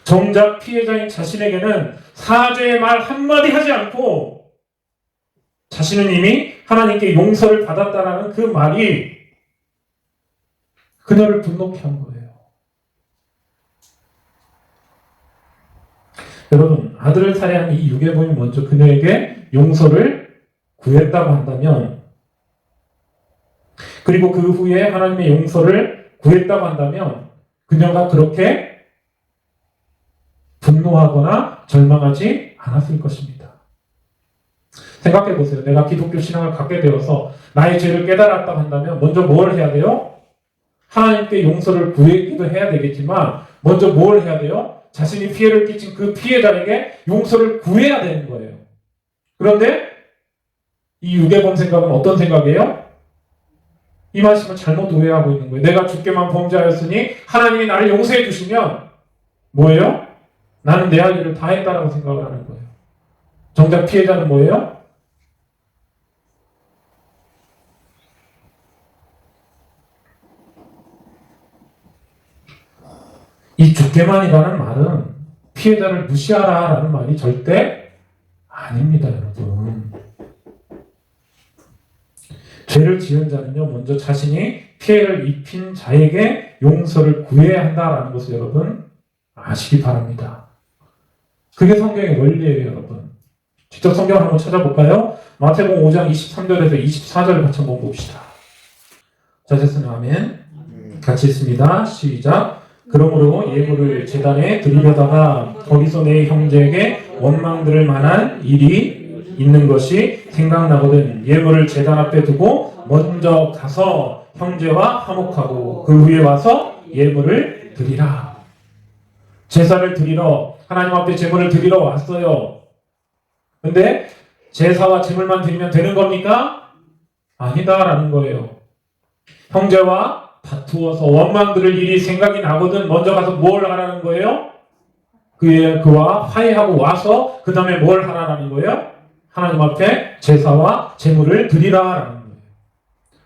정작 피해자인 자신에게는 사죄의 말 한마디 하지 않고 자신은 이미 하나님께 용서를 받았다라는 그 말이 그녀를 분노케 한 거예요. 여러분, 아들을 살해한 이 유괴범이 먼저 그녀에게 용서를 구했다고 한다면 그리고 그 후에 하나님의 용서를 구했다고 한다면 그녀가 그렇게 분노하거나 절망하지 않았을 것입니다. 생각해 보세요. 내가 기독교 신앙을 갖게 되어서 나의 죄를 깨달았다고 한다면 먼저 뭘 해야 돼요? 하나님께 용서를 구하기도 해야 되겠지만 먼저 뭘 해야 돼요? 자신이 피해를 끼친 그 피해자에게 용서를 구해야 되는 거예요. 그런데 이 유괴범 생각은 어떤 생각이에요? 이 말씀을 잘못 오해하고 있는 거예요. 내가 주께만 범죄하였으니 하나님이 나를 용서해 주시면 뭐예요? 나는 내 할 일을 다 했다라고 생각을 하는 거예요. 정작 피해자는 뭐예요? 이 주께만이라는 말은 피해자를 무시하라라는 말이 절대 아닙니다, 여러분. 죄를 지은 자는요, 먼저 자신이 피해를 입힌 자에게 용서를 구해야 한다라는 것을 여러분 아시기 바랍니다. 그게 성경의 원리예요, 여러분. 직접 성경을 한번 찾아볼까요? 마태복음 5장 23절에서 24절 같이 한번 봅시다. 자, 됐으면 아멘. 같이 있습니다. 시작. 그러므로 예물을 제단에 드리려다가 거기서 내 형제에게 원망 들을 만한 일이 있는 것이 생각나거든 예물을 제단 앞에 두고 먼저 가서 형제와 화목하고 그 후에 와서 예물을 드리라. 제사를 드리러 하나님 앞에 제물을 드리러 왔어요. 근데 제사와 제물만 드리면 되는 겁니까? 아니다라는 거예요. 형제와 다투어서 원망 들을 일이 생각이 나거든 먼저 가서 뭘 하라는 거예요? 그와 화해하고 와서 그 다음에 뭘 하라는 거예요? 하나님 앞에 제사와 제물을 드리라라는 거예요.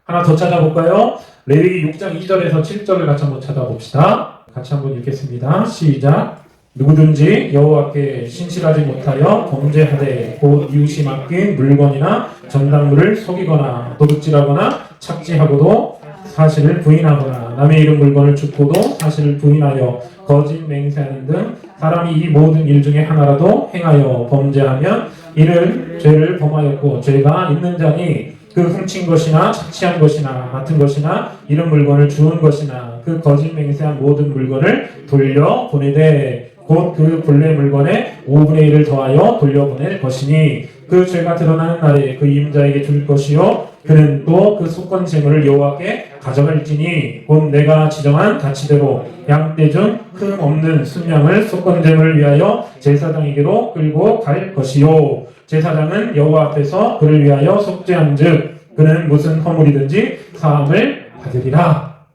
하나 더 찾아볼까요? 레위기 6장 2절에서 7절을 같이 한번 찾아봅시다. 같이 한번 읽겠습니다. 시작. 누구든지 여호와께 신실하지 못하여 범죄하되 곧 이웃이 맡긴 물건이나 전당물을 속이거나 도둑질하거나 착취하고도 사실을 부인하거나 남의 이름 물건을 줍고도 사실을 부인하여 거짓 맹세하는 등 사람이 이 모든 일 중에 하나라도 행하여 범죄하면 이는 죄를 범하였고 죄가 있는 자니 그 훔친 것이나 착취한 것이나 맡은 것이나 이런 물건을 주운 것이나 그 거짓 맹세한 모든 물건을 돌려보내되 곧 그 본래 물건의 5분의 1을 더하여 돌려보낼 것이니 그 죄가 드러나는 날에 그 임자에게 줄 것이요 그는 또 그 속건 재물을 여호와께 가져갈지니 곧 내가 지정한 가치대로 양떼 중 흠 없는 순양을 속건 재물을 위하여 제사장에게로 끌고 갈 것이요 제사장은 여호와 앞에서 그를 위하여 속죄한즉 그는 무슨 허물이든지 사함을 받으리라.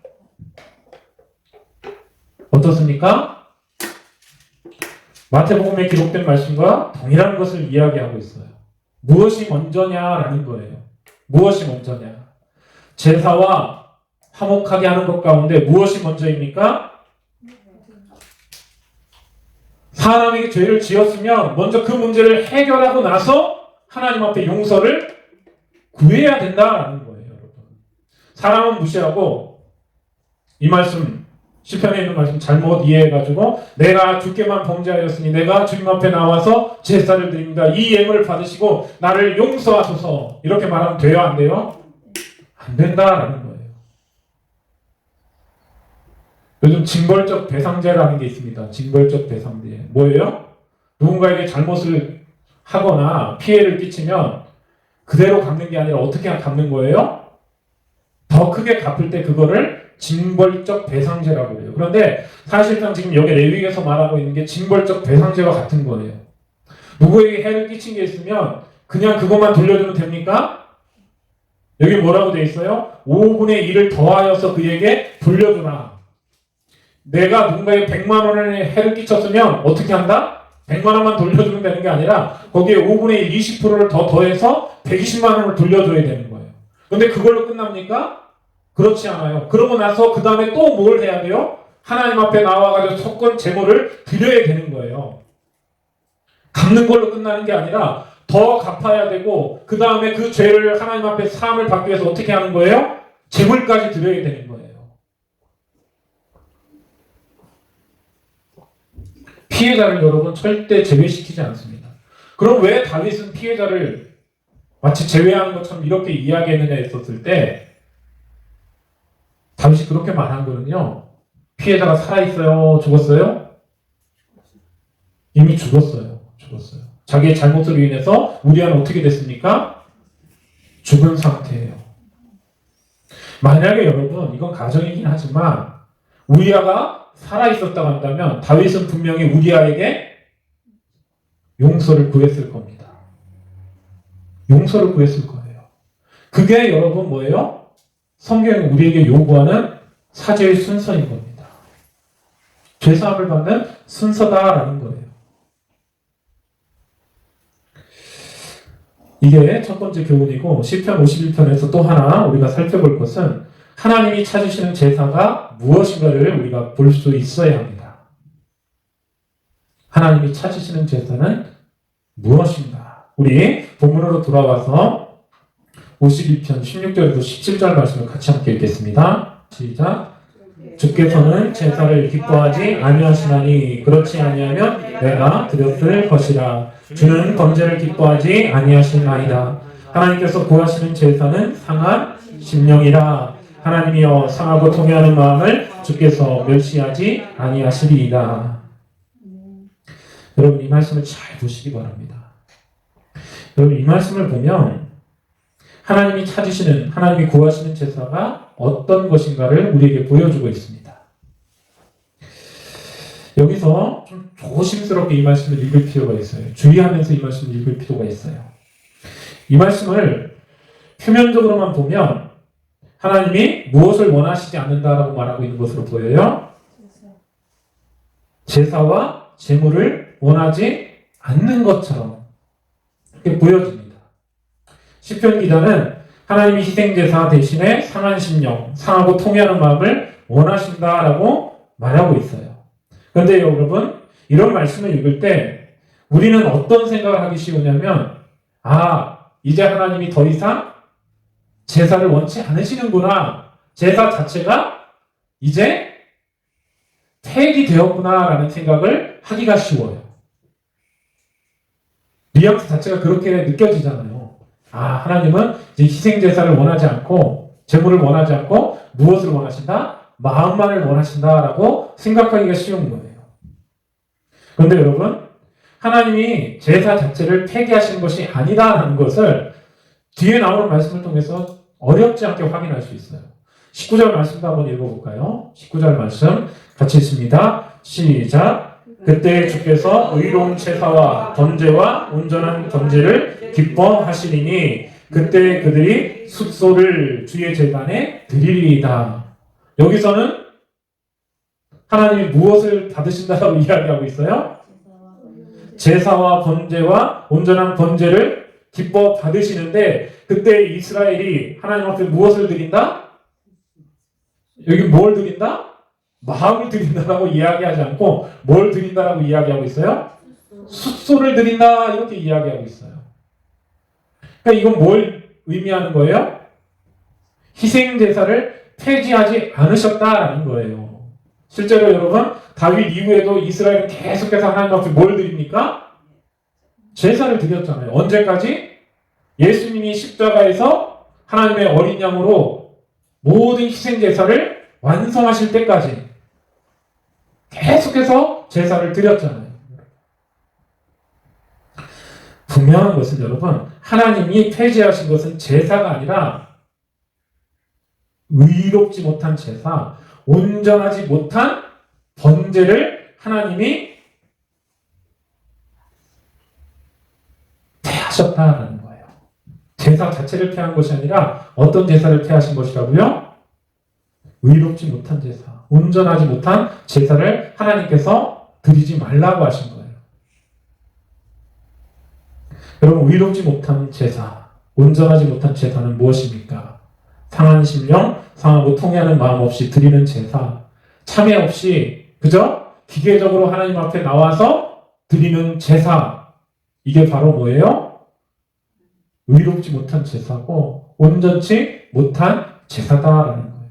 어떻습니까? 마태복음에 기록된 말씀과 동일한 것을 이야기하고 있어요. 무엇이 먼저냐라는 거예요. 무엇이 먼저냐? 제사와 화목하게 하는 것 가운데 무엇이 먼저입니까? 사람에게 죄를 지었으면 먼저 그 문제를 해결하고 나서 하나님 앞에 용서를 구해야 된다라는 거예요, 여러분. 사람은 무시하고 이 말씀 시편에 있는 말씀 잘못 이해해가지고 내가 주께만 범죄하였으니 내가 주님 앞에 나와서 제사를 드립니다. 이 예물을 받으시고 나를 용서하소서 이렇게 말하면 돼요? 안 돼요? 안 된다라는 거예요. 요즘 징벌적 배상제라는 게 있습니다. 징벌적 배상제. 뭐예요? 누군가에게 잘못을 하거나 피해를 끼치면 그대로 갚는 게 아니라 어떻게 갚는 거예요? 더 크게 갚을 때 그거를 징벌적 배상제라고 해요. 그런데 사실상 지금 여기 레위기에서 말하고 있는 게 징벌적 배상제와 같은 거예요. 누구에게 해를 끼친 게 있으면 그냥 그것만 돌려주면 됩니까? 여기 뭐라고 돼 있어요? 5분의 1을 더하여서 그에게 돌려주라. 내가 누군가에 100만 원의 해를 끼쳤으면 어떻게 한다? 100만 원만 돌려주면 되는 게 아니라 거기에 5분의 1, 20%를 더 더해서 120만 원을 돌려줘야 되는 거예요. 근데 그걸로 끝납니까? 그렇지 않아요. 그러고 나서 그 다음에 또 뭘 해야 돼요? 하나님 앞에 나와가지고 속건 제물을 드려야 되는 거예요. 갚는 걸로 끝나는 게 아니라 더 갚아야 되고 그 다음에 그 죄를 하나님 앞에 사함을 받기 위해서 어떻게 하는 거예요? 제물까지 드려야 되는 거예요. 피해자를 여러분 절대 제외시키지 않습니다. 그럼 왜 다윗은 피해자를 마치 제외하는 것처럼 이렇게 이야기했느냐 했었을 때 다윗이 그렇게 말한 거는요. 피해자가 살아있어요? 죽었어요? 이미 죽었어요. 자기의 잘못으로 인해서 우리아는 어떻게 됐습니까? 죽은 상태예요. 만약에 여러분 이건 가정이긴 하지만 우리아가 살아있었다고 한다면 다윗은 분명히 우리아에게 용서를 구했을 겁니다. 용서를 구했을 거예요. 그게 여러분 뭐예요? 성경이 우리에게 요구하는 사죄의 순서인 겁니다. 죄사함을 받는 순서다라는 거예요. 이게 첫 번째 교훈이고, 시편 51편에서 또 하나 우리가 살펴볼 것은 하나님이 찾으시는 제사가 무엇인가를 우리가 볼 수 있어야 합니다. 하나님이 찾으시는 제사는 무엇인가? 우리 본문으로 돌아와서 52편 16절에서 17절 말씀을 같이 함께 읽겠습니다. 시작. 주께서는 제사를 기뻐하지 아니하시나니 그렇지 아니하면 내가 드렸을 것이라. 주는 번제를 기뻐하지 아니하시나이다. 하나님께서 구하시는 제사는 상한 심령이라. 하나님이여 상하고 통회하는 마음을 주께서 멸시하지 아니하시리이다. 여러분 이 말씀을 잘 보시기 바랍니다. 여러분 이 말씀을 보면 하나님이 찾으시는, 하나님이 구하시는 제사가 어떤 것인가를 우리에게 보여주고 있습니다. 여기서 좀 조심스럽게 이 말씀을 읽을 필요가 있어요. 주의하면서 이 말씀을 읽을 필요가 있어요. 이 말씀을 표면적으로만 보면 하나님이 무엇을 원하시지 않는다라고 말하고 있는 것으로 보여요. 제사와 제물을 원하지 않는 것처럼 그렇게 보여집니다. 시편 기자는 하나님이 희생제사 대신에 상한 심령, 상하고 통회하는 마음을 원하신다라고 말하고 있어요. 그런데 여러분, 이런 말씀을 읽을 때 우리는 어떤 생각을 하기 쉬우냐면, 이제 하나님이 더 이상 제사를 원치 않으시는구나. 제사 자체가 이제 폐기되었구나라는 생각을 하기가 쉬워요. 뉘앙스 자체가 그렇게 느껴지잖아요. 하나님은 이제 희생제사를 원하지 않고 제물을 원하지 않고 무엇을 원하신다? 마음만을 원하신다라고 생각하기가 쉬운 거예요. 그런데 여러분, 하나님이 제사 자체를 폐기하시는 것이 아니다라는 것을 뒤에 나오는 말씀을 통해서 어렵지 않게 확인할 수 있어요. 19절 말씀도 한번 읽어볼까요? 19절 말씀 같이 읽습니다. 시작. 그때 주께서 의로운 제사와 번제와 온전한 번제를 기뻐하시리니 그때 그들이 숫소를 주의 제단에 드리리이다. 여기서는 하나님이 무엇을 받으신다고 이야기하고 있어요? 제사와 번제와 온전한 번제를 기뻐 받으시는데 그때 이스라엘이 하나님 앞에 무엇을 드린다? 여기 뭘 드린다? 마음을 드린다라고 이야기하지 않고 뭘 드린다라고 이야기하고 있어요? 숫소를 드린다 이렇게 이야기하고 있어요. 그러니까 이건 뭘 의미하는 거예요? 희생제사를 폐지하지 않으셨다라는 거예요. 실제로 여러분 다윗 이후에도 이스라엘은 계속해서 하나님 앞에 뭘 드립니까? 제사를 드렸잖아요. 언제까지? 예수님이 십자가에서 하나님의 어린 양으로 모든 희생제사를 완성하실 때까지 계속해서 제사를 드렸잖아요. 분명한 것은 여러분, 하나님이 폐지하신 것은 제사가 아니라 의롭지 못한 제사, 온전하지 못한 번제를 하나님이 폐하셨다는 거예요. 제사 자체를 폐한 것이 아니라 어떤 제사를 폐하신 것이라고요? 의롭지 못한 제사, 온전하지 못한 제사를 하나님께서 드리지 말라고 하신 거예요. 여러분, 의롭지 못한 제사, 온전하지 못한 제사는 무엇입니까? 상한 심령, 상하고 통회하는 마음 없이 드리는 제사, 참회 없이 그저 기계적으로 하나님 앞에 나와서 드리는 제사, 이게 바로 뭐예요? 의롭지 못한 제사고 온전치 못한 제사다라는 거예요.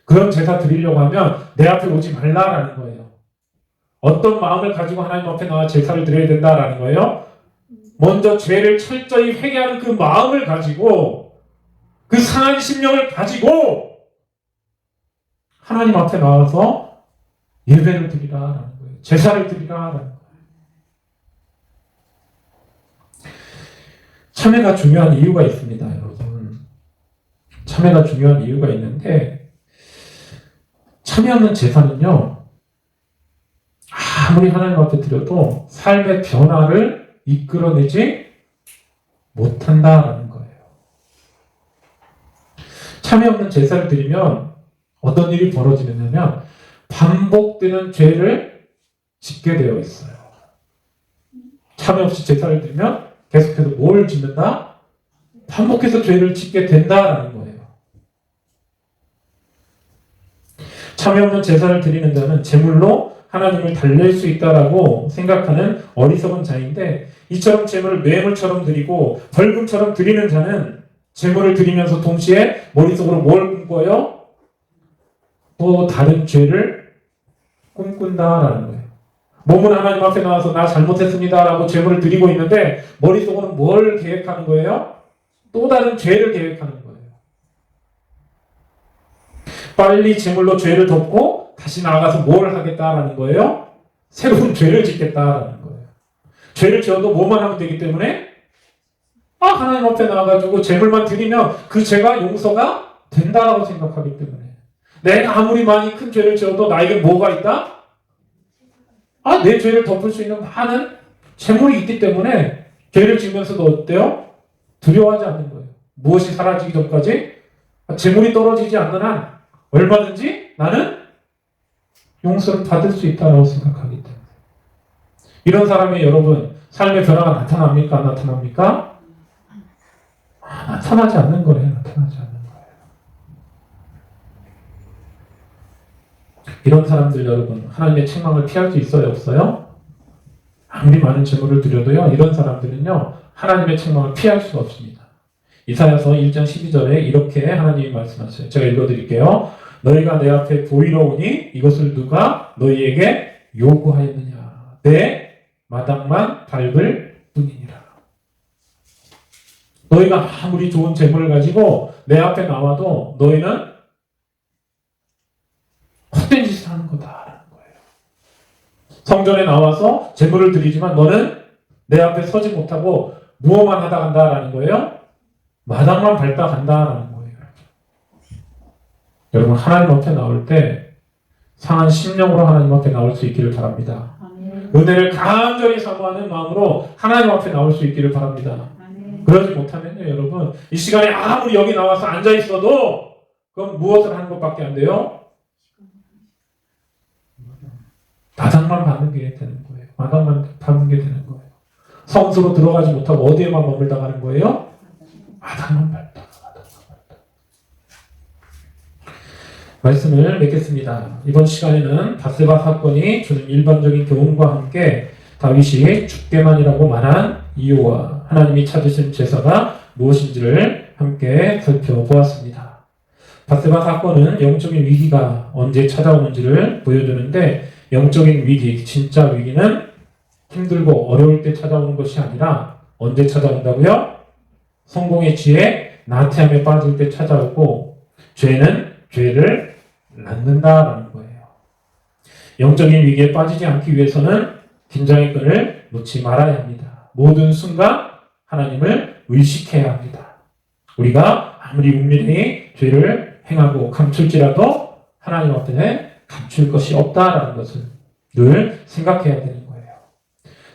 그런 제사 드리려고 하면 내 앞에 오지 말라라는 거예요. 어떤 마음을 가지고 하나님 앞에 나와 제사를 드려야 된다라는 거예요? 먼저 죄를 철저히 회개하는 그 마음을 가지고 그 상한 심령을 가지고 하나님 앞에 나와서 예배를 드리라라는 거예요. 제사를 드리라라는 거예요. 참회가 중요한 이유가 있습니다, 여러분. 참회가 중요한 이유가 있는데 참여하는 제사는요, 아무리 하나님 앞에 드려도 삶의 변화를 이끌어내지 못한다라는 거예요. 참회 없는 제사를 드리면 어떤 일이 벌어지느냐면 반복되는 죄를 짓게 되어 있어요. 참회 없이 제사를 드리면 계속해서 뭘 짓는다? 반복해서 죄를 짓게 된다라는 거예요. 참회 없는 제사를 드리는 자는 제물로 하나님을 달랠 수 있다라고 생각하는 어리석은 자인데, 이처럼 제물을 뇌물처럼 드리고 벌금처럼 드리는 자는 제물을 드리면서 동시에 머릿속으로 뭘 꿈꿔요? 또 다른 죄를 꿈꾼다라는 거예요. 몸은 하나님 앞에 나와서 나 잘못했습니다라고 제물을 드리고 있는데 머릿속으로는 뭘 계획하는 거예요? 또 다른 죄를 계획하는 거예요. 빨리 제물로 죄를 덮고 다시 나아가서 뭘 하겠다라는 거예요? 새로운 죄를 짓겠다라는 거예요. 죄를 지어도 뭐만 하면 되기 때문에 하나님 앞에 나와가지고 제물만 드리면 그 죄가 용서가 된다라고 생각하기 때문에, 내가 아무리 많이 큰 죄를 지어도 나에게 뭐가 있다? 내 죄를 덮을 수 있는 많은 재물이 있기 때문에 죄를 지으면서도 어때요? 두려워하지 않는 거예요. 무엇이 사라지기 전까지? 재물이 떨어지지 않는 한 얼마든지 나는 용서를 받을 수 있다고 생각하기 때문에. 이런 사람이 여러분 삶의 변화가 나타납니까? 안 나타납니까? 나타나지 않는 거예요. 나타나지 않는 거예요. 이런 사람들 여러분 하나님의 책망을 피할 수 있어요? 없어요? 아무리 많은 재물을 드려도요, 이런 사람들은요 하나님의 책망을 피할 수가 없습니다. 이사야서 1장 12절에 이렇게 하나님이 말씀하세요. 제가 읽어드릴게요. 너희가 내 앞에 보이러 오니 이것을 누가 너희에게 요구하였느냐? 내 마당만 밟을 뿐이니라. 너희가 아무리 좋은 재물을 가지고 내 앞에 나와도 너희는 헛된 짓을 하는 거다라는 거예요. 성전에 나와서 재물을 드리지만 너는 내 앞에 서지 못하고 무엇만 하다 간다라는 거예요? 마당만 밟다 간다라는 거예요. 여러분 하나님 앞에 나올 때 상한 심령으로 하나님 앞에 나올 수 있기를 바랍니다. 아멘. 은혜를 간절히 사모하는 마음으로 하나님 앞에 나올 수 있기를 바랍니다. 아멘. 그러지 못하면요 여러분 이 시간에 아무리 여기 나와서 앉아 있어도 그럼 무엇을 하는 것밖에 안 돼요? 마당만 밟는 게 되는 거예요. 마당만 밟는 게 되는 거예요. 성수로 들어가지 못하고 어디에만 머물다 가는 거예요? 마당만 밟다. 말씀을 맺겠습니다. 이번 시간에는 밧세바 사건이 주는 일반적인 교훈과 함께 다윗이 죽게만이라고 말한 이유와 하나님이 찾으신 제사가 무엇인지를 함께 살펴보았습니다. 밧세바 사건은 영적인 위기가 언제 찾아오는지를 보여주는데, 영적인 위기, 진짜 위기는 힘들고 어려울 때 찾아오는 것이 아니라 언제 찾아온다고요? 성공의 지혜, 나태함에 빠질 때 찾아오고, 죄는 죄를 낳는다라는 거예요. 영적인 위기에 빠지지 않기 위해서는 긴장의 끈을 놓지 말아야 합니다. 모든 순간 하나님을 의식해야 합니다. 우리가 아무리 은밀히 죄를 행하고 감출지라도 하나님 앞에 감출 것이 없다라는 것을 늘 생각해야 되는 거예요.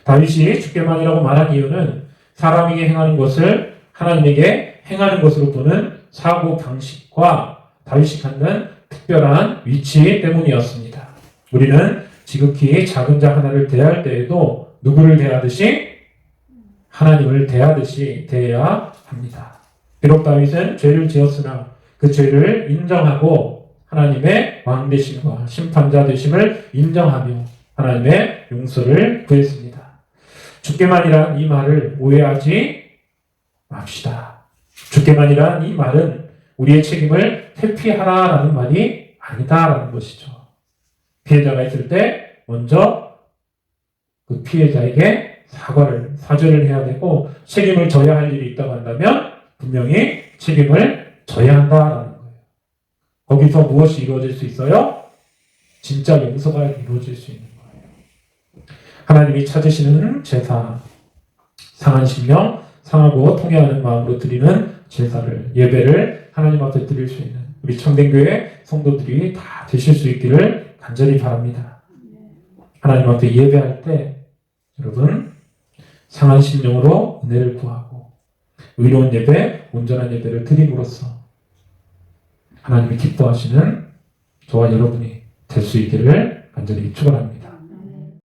다윗이 죽게만이라고 말한 이유는 사람에게 행하는 것을 하나님에게 행하는 것으로 보는 사고 방식과 다윗이 갖는 특별한 위치 때문이었습니다. 우리는 지극히 작은 자 하나를 대할 때에도 누구를 대하듯이? 하나님을 대하듯이 대해야 합니다. 비록 다윗은 죄를 지었으나 그 죄를 인정하고 하나님의 왕 되심과 심판자 되심을 인정하며 하나님의 용서를 구했습니다. 죽게만이란 이 말을 오해하지 맙시다. 죽게만이란 이 말은 우리의 책임을 회피하라라는 말이 아니다라는 것이죠. 피해자가 있을 때 먼저 그 피해자에게 사죄를 해야 되고 책임을 져야 할 일이 있다고 한다면 분명히 책임을 져야 한다라는 거예요. 거기서 무엇이 이루어질 수 있어요? 진짜 용서가 이루어질 수 있는 거예요. 하나님이 찾으시는 제사, 상한 심령, 상하고 통회하는 마음으로 드리는 제사를, 예배를 하나님 앞에 드릴 수 있는 우리 청den교회 성도들이 다 되실 수 있기를 간절히 바랍니다. 하나님 앞에 예배할 때 여러분 상한 심령으로 은혜를 구하고 의로운 예배, 온전한 예배를 드림으로써 하나님이 기뻐하시는 저와 여러분이 될 수 있기를 간절히 축원합니다.